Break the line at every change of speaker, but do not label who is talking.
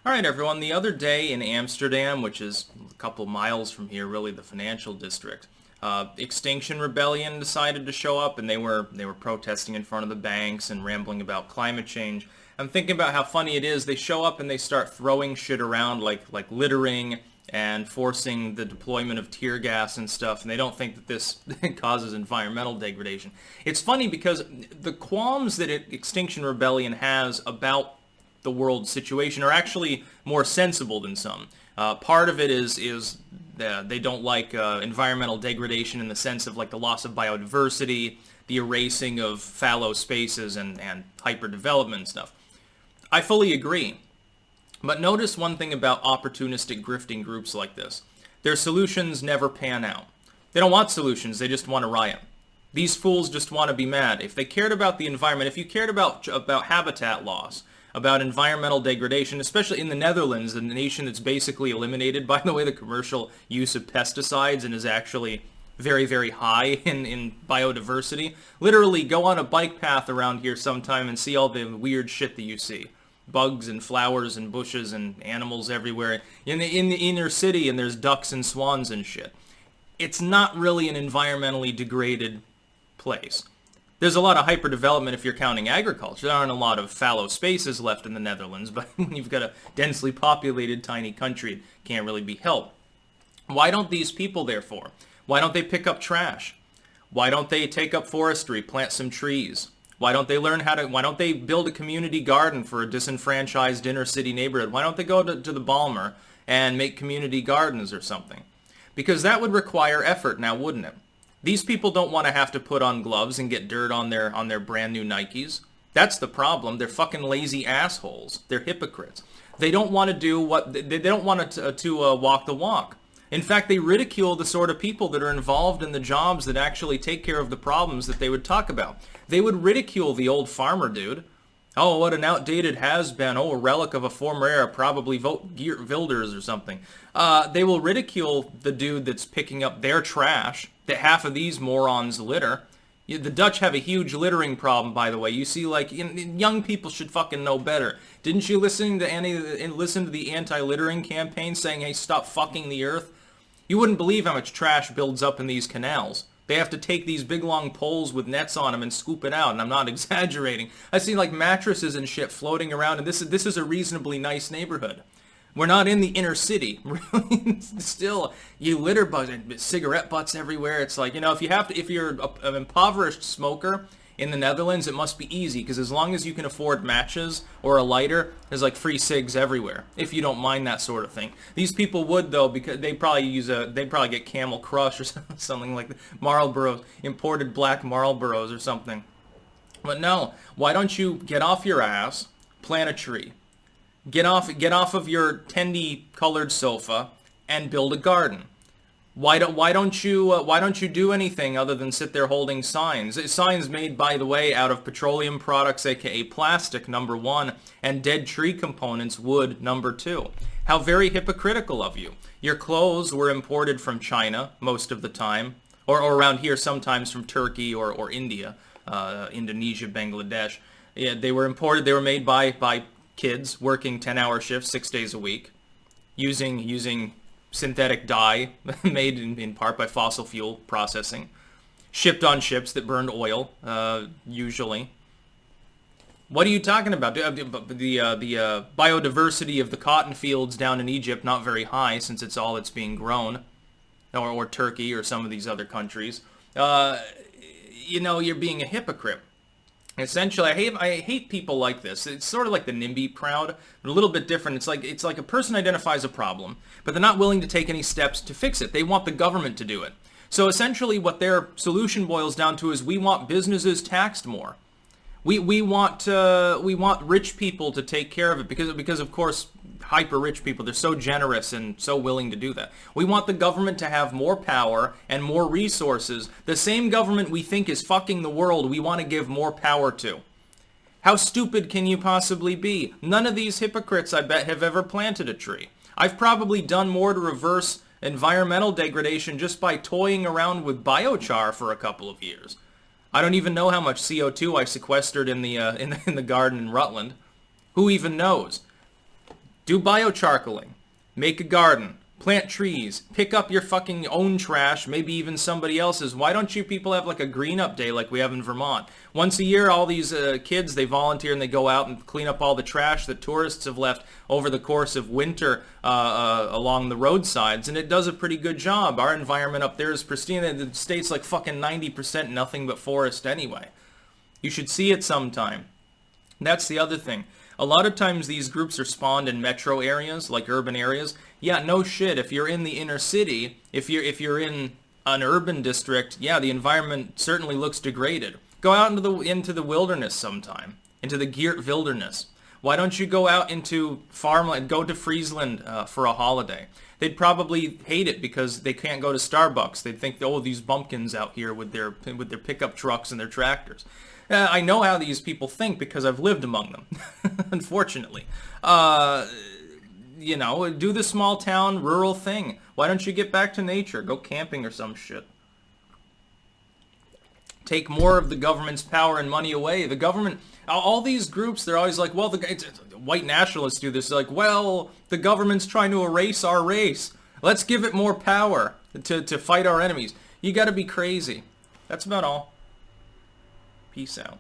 All right, everyone. The other day in Amsterdam, which is a couple miles from here, really the financial district, Extinction Rebellion decided to show up, and they were protesting in front of the banks and rambling about climate change. I'm thinking about how funny it is. They show up and they start throwing shit around like littering and forcing the deployment of tear gas and stuff, and they don't think that this causes environmental degradation. It's funny because the qualms that Extinction Rebellion has about the world situation are actually more sensible than some. Part of it is they don't like environmental degradation in the sense of like the loss of biodiversity, the erasing of fallow spaces, and hyperdevelopment and stuff. I fully agree. But notice one thing about opportunistic grifting groups like this. Their solutions never pan out. They don't want solutions, they just want to riot. These fools just want to be mad. If they cared about the environment, if you cared about habitat loss, about environmental degradation, especially in the Netherlands, the nation that's basically eliminated, by the way, the commercial use of pesticides and is actually very, very high in biodiversity. Literally, go on a bike path around here sometime and see all the weird shit that you see. Bugs and flowers and bushes and animals everywhere. In the inner city, and there's ducks and swans and shit. It's not really an environmentally degraded place. There's a lot of hyperdevelopment if you're counting agriculture. There aren't a lot of fallow spaces left in the Netherlands, but when you've got a densely populated tiny country, it can't really be helped. Why don't these people, therefore? Why don't they pick up trash? Why don't they take up forestry, plant some trees? Why don't they build a community garden for a disenfranchised inner city neighborhood? Why don't they go to the Balmer and make community gardens or something? Because that would require effort now, wouldn't it? These people don't want to have to put on gloves and get dirt on their brand new Nikes. That's the problem. They're fucking lazy assholes. They're hypocrites. They don't want to do what they don't want to walk the walk. In fact, they ridicule the sort of people that are involved in the jobs that actually take care of the problems that they would talk about. They would ridicule the old farmer dude. Oh, what an outdated has-been. Oh, a relic of a former era, probably Geert Wilders or something. They will ridicule the dude that's picking up their trash, that half of these morons litter. The Dutch have a huge littering problem, by the way. You see, like, young people should fucking know better. Didn't you listen to the anti-littering campaign saying, hey, stop fucking the earth? You wouldn't believe how much trash builds up in these canals. They have to take these big long poles with nets on them and scoop it out, and I'm not exaggerating. I see like mattresses and shit floating around, and this is a reasonably nice neighborhood. We're not in the inner city. Really, still, you litter bugs and cigarette butts everywhere. It's like, if you're an impoverished smoker in the Netherlands, it must be easy, because as long as you can afford matches or a lighter, there's like free cigs everywhere, if you don't mind that sort of thing. These people would, though, because they'd probably get Camel Crush or something like that. Marlboros, imported black Marlboros or something. But no, why don't you get off your ass, plant a tree, get off of your tendy-colored sofa, and build a garden? Why don't you do anything other than sit there holding signs? Signs made, by the way, out of petroleum products, aka plastic, number one, and dead tree components, wood, number two. How very hypocritical of you. Your clothes were imported from China most of the time, or around here sometimes from Turkey or India, Indonesia, Bangladesh. Yeah, they were imported. They were made by kids working 10-hour shifts 6 days a week, using synthetic dye made in part by fossil fuel processing, shipped on ships that burned oil, usually. What are you talking about? The biodiversity of the cotton fields down in Egypt, not very high, since it's all that's being grown, or Turkey or some of these other countries. You're being a hypocrite. Essentially, I hate people like this. It's sort of like the NIMBY crowd, but a little bit different. It's like a person identifies a problem, but they're not willing to take any steps to fix it. They want the government to do it. So essentially, what their solution boils down to is we want businesses taxed more. We want rich people to take care of it because of course hyper rich people, they're so generous and so willing to do that. We want the government to have more power and more resources. The same government we think is fucking the world, we want to give more power to. How stupid can you possibly be? None of these hypocrites, I bet, have ever planted a tree. I've probably done more to reverse environmental degradation just by toying around with biochar for a couple of years. I don't even know how much CO2 I sequestered in the garden in Rutland. Who even knows? Do biocharcoaling. Make a garden. Plant trees. Pick up your fucking own trash, maybe even somebody else's. Why don't you people have like a green up day like we have in Vermont? Once a year, all these kids, they volunteer and they go out and clean up all the trash that tourists have left over the course of winter along the roadsides, and it does a pretty good job. Our environment up there is pristine. The state's like fucking 90% nothing but forest anyway. You should see it sometime. That's the other thing. A lot of times these groups are spawned in metro areas, like urban areas. Yeah, no shit. If you're in the inner city, if you're in an urban district, yeah, the environment certainly looks degraded. Go out into the wilderness sometime, into the Geert wilderness. Why don't you go out into farmland, go to Friesland for a holiday? They'd probably hate it because they can't go to Starbucks. They'd think, oh, these bumpkins out here with their pickup trucks and their tractors. I know how these people think because I've lived among them, unfortunately. You know, do the small town rural thing. Why don't you get back to nature? Go camping or some shit. Take more of the government's power and money away. The government, all these groups, they're always like, well, white nationalists do this. They're like, well, the government's trying to erase our race. Let's give it more power to fight our enemies. You gotta be crazy. That's about all. Peace out.